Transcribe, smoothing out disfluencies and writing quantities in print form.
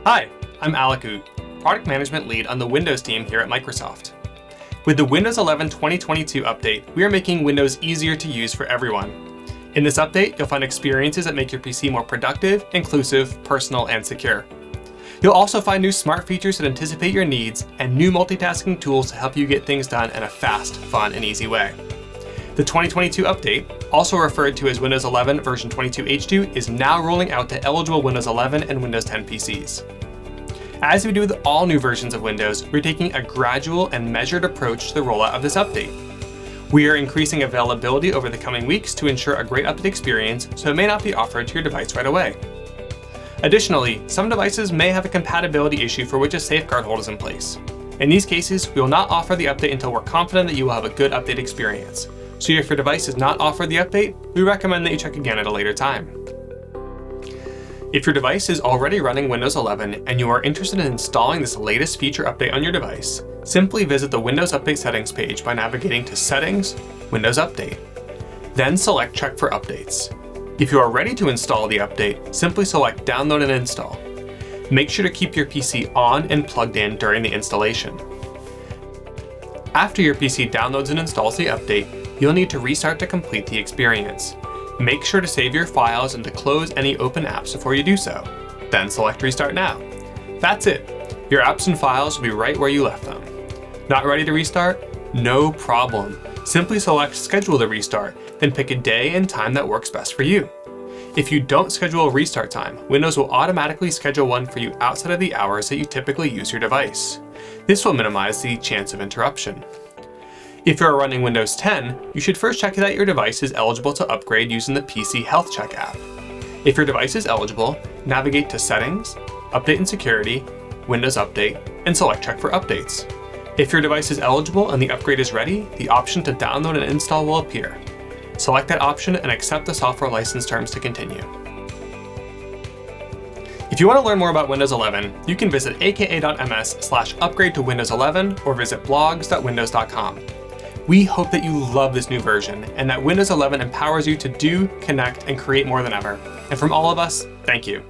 Hi, I'm Alec Oot, Product Management Lead on the Windows team here at Microsoft. With the Windows 11 2022 update, we are making Windows easier to use for everyone. In this update, you'll find experiences that make your PC more productive, inclusive, personal, and secure. You'll also find new smart features that anticipate your needs and new multitasking tools to help you get things done in a fast, fun, and easy way. The 2022 update, also referred to as Windows 11 version 22H2, is now rolling out to eligible Windows 11 and Windows 10 PCs. As we do with all new versions of Windows, we're taking a gradual and measured approach to the rollout of this update. We are increasing availability over the coming weeks to ensure a great update experience, so it may not be offered to your device right away. Additionally, some devices may have a compatibility issue for which a safeguard hold is in place. In these cases, we will not offer the update until we're confident that you will have a good update experience. So if your device is not offered the update, we recommend that you check again at a later time. If your device is already running Windows 11 and you are interested in installing this latest feature update on your device, simply visit the Windows Update settings page by navigating to Settings, Windows Update. Then select Check for Updates. If you are ready to install the update, simply select Download and Install. Make sure to keep your PC on and plugged in during the installation. After your PC downloads and installs the update, you'll need to restart to complete the experience. Make sure to save your files and to close any open apps before you do so. Then select Restart Now. That's it. Your apps and files will be right where you left them. Not ready to restart? No problem. Simply select Schedule the restart, then pick a day and time that works best for you. If you don't schedule a restart time, Windows will automatically schedule one for you outside of the hours that you typically use your device. This will minimize the chance of interruption. If you are running Windows 10, you should first check that your device is eligible to upgrade using the PC Health Check app. If your device is eligible, navigate to Settings, Update and Security, Windows Update, and select Check for Updates. If your device is eligible and the upgrade is ready, the option to download and install will appear. Select that option and accept the software license terms to continue. If you want to learn more about Windows 11, you can visit aka.ms/upgrade to Windows 11 or visit blogs.windows.com. We hope that you love this new version and that Windows 11 empowers you to do, connect, and create more than ever. And from all of us, thank you.